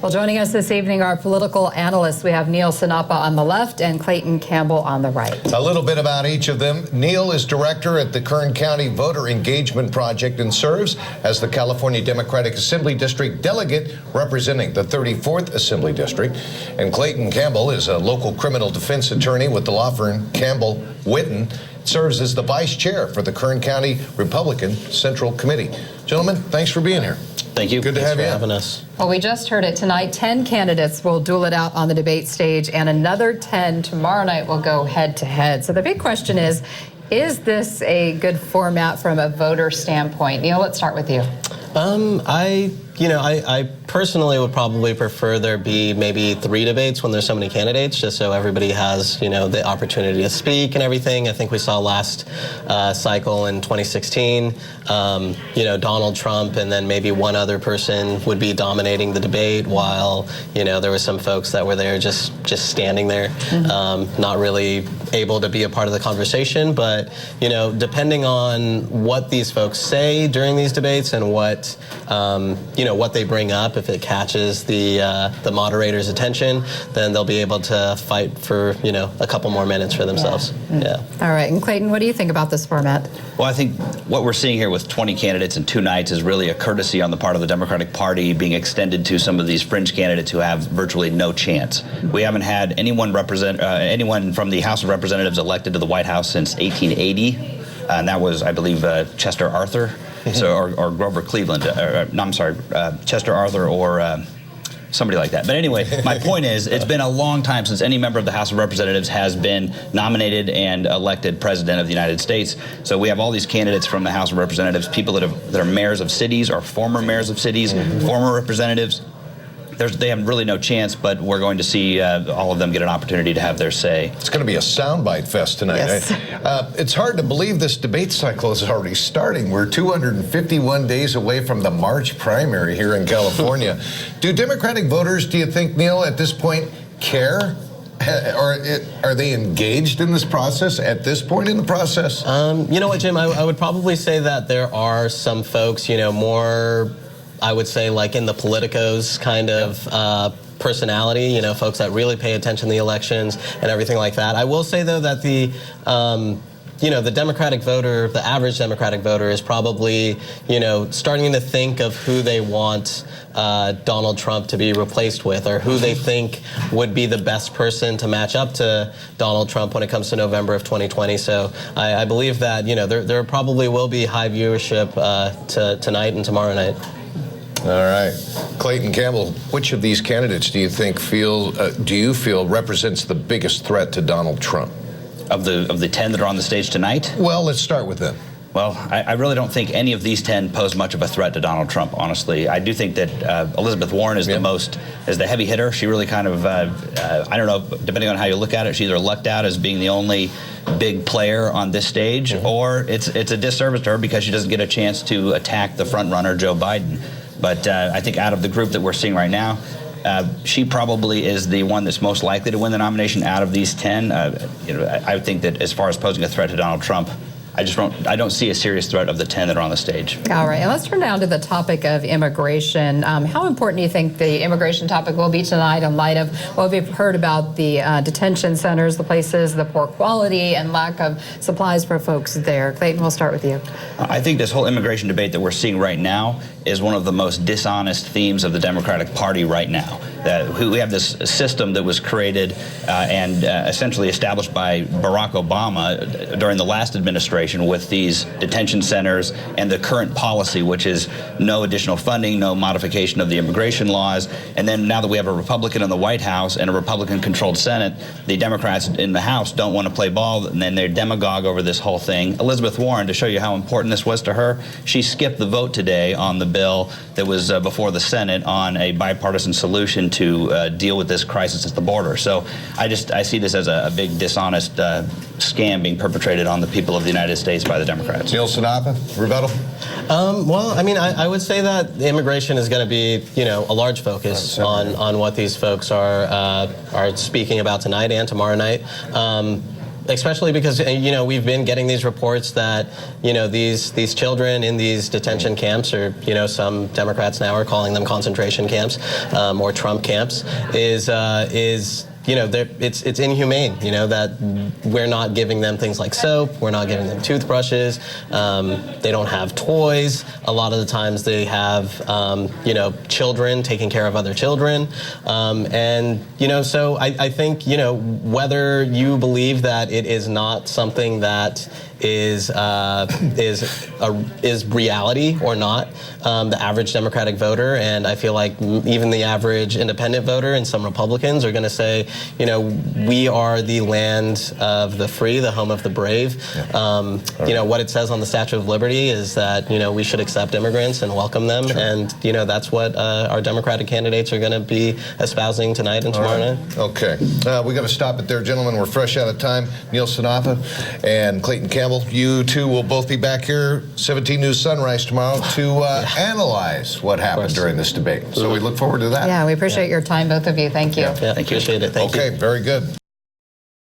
Well, joining us this evening are political analysts. We have Neel Sannappa on the left and Clayton Campbell on the right. A little bit about each of them. Neel is director at the Kern County Voter Engagement Project and serves as the California Democratic Assembly District delegate representing the 34th Assembly District. And Clayton Campbell is a local criminal defense attorney with the law firm Campbell Witten. Serves as the vice chair for the Kern County Republican Central Committee. Gentlemen, thanks for being here. Thank you. Good to have you. Thanks for having us. Well, we just heard it tonight. 10 candidates will duel it out on the debate stage, and another 10 tomorrow night will go head-to-head. So the big question is this a good format from a voter standpoint? Neel, let's start with you. I personally would probably prefer there be maybe 3 debates when there's so many candidates, just so everybody has, the opportunity to speak and everything. I think we saw last cycle in 2016, Donald Trump and then maybe one other person would be dominating the debate while, there were some folks that were there just standing there, not really able to be a part of the conversation. But, depending on what these folks say during these debates and what, what they bring up, if it catches the moderator's attention, then they'll be able to fight for, a couple more minutes for themselves. Yeah. All right. And Clayton, what do you think about this format? Well, I think what we're seeing here with 20 candidates in 2 nights is really a courtesy on the part of the Democratic Party being extended to some of these fringe candidates who have virtually no chance. We haven't had anyone anyone from the House of Representatives elected to the White House since 1880, and that was, I believe, Chester Arthur. Or Grover Cleveland, Chester Arthur or somebody like that. But anyway, my point is, it's been a long time since any member of the House of Representatives has been nominated and elected president of the United States. So we have all these candidates from the House of Representatives, people that are mayors of cities or former mayors of cities, former representatives. They have really no chance, but we're going to see all of them get an opportunity to have their say. It's going to be a soundbite fest tonight. Yes. It's hard to believe this debate cycle is already starting. We're 251 days away from the March primary here in California. Do Democratic voters, do you think, Neel, at this point care? Or are they engaged in this process at this point in the process? You know what, Jim? I would probably say that there are some folks, more, I would say, like in the politicos kind of personality, folks that really pay attention to the elections and everything like that. I will say, though, that the Democratic voter, the average Democratic voter is probably, starting to think of who they want Donald Trump to be replaced with, or who they think would be the best person to match up to Donald Trump when it comes to November of 2020. So I believe that, there probably will be high viewership tonight and tomorrow night. All right. Clayton Campbell, which of these candidates do you feel represents the biggest threat to Donald Trump? Of the 10 that are on the stage tonight? Well, let's start with them. Well, I really don't think any of these 10 pose much of a threat to Donald Trump, honestly. I do think that Elizabeth Warren is the heavy hitter. She really kind of, I don't know, depending on how you look at it, she either lucked out as being the only big player on this stage, or it's a disservice to her because she doesn't get a chance to attack the front runner, Joe Biden. But I think out of the group that we're seeing right now, she probably is the one that's most likely to win the nomination out of these 10. I think that as far as posing a threat to Donald Trump, I don't see a serious threat of the 10 that are on the stage. All right, and let's turn down to the topic of immigration. How important do you think the immigration topic will be tonight in light of what we've heard about the detention centers, the places, the poor quality and lack of supplies for folks there? Clayton, we'll start with you. I think this whole immigration debate that we're seeing right now is one of the most dishonest themes of the Democratic Party right now. We have this system that was created and essentially established by Barack Obama during the last administration with these detention centers and the current policy, which is no additional funding, no modification of the immigration laws. And then now that we have a Republican in the White House and a Republican-controlled Senate, the Democrats in the House don't want to play ball, and then they're demagogue over this whole thing. Elizabeth Warren, to show you how important this was to her, she skipped the vote today on the bill that was before the Senate on a bipartisan solution to deal with this crisis at the border. So I see this as a big dishonest scam being perpetrated on the people of the United States by the Democrats. Neel Sannappa, rebuttal? Well, I mean, I would say that immigration is going to be, a large focus on what these folks are speaking about tonight and tomorrow night. especially because we've been getting these reports that these children in these detention camps, or some Democrats now are calling them concentration camps or Trump camps, is it's inhumane, that we're not giving them things like soap, we're not giving them toothbrushes, they don't have toys. A lot of the times they have, children taking care of other children. So I think, whether you believe that it is not something that is reality or not, the average Democratic voter, and I feel like even the average independent voter and some Republicans are going to say, we are the land of the free, the home of the brave. What it says on the Statue of Liberty is that we should accept immigrants and welcome them, and that's what our Democratic candidates are going to be espousing tonight and tomorrow night. Okay, we got to stop it there, gentlemen. We're fresh out of time. Neel Sannappa and Clayton Campbell. You two will both be back here, 17 News Sunrise tomorrow, to analyze what happened during this debate. So we look forward to that. Yeah, we appreciate your time, both of you. Thank you. Yeah, appreciate it. Thank you. Okay, very good.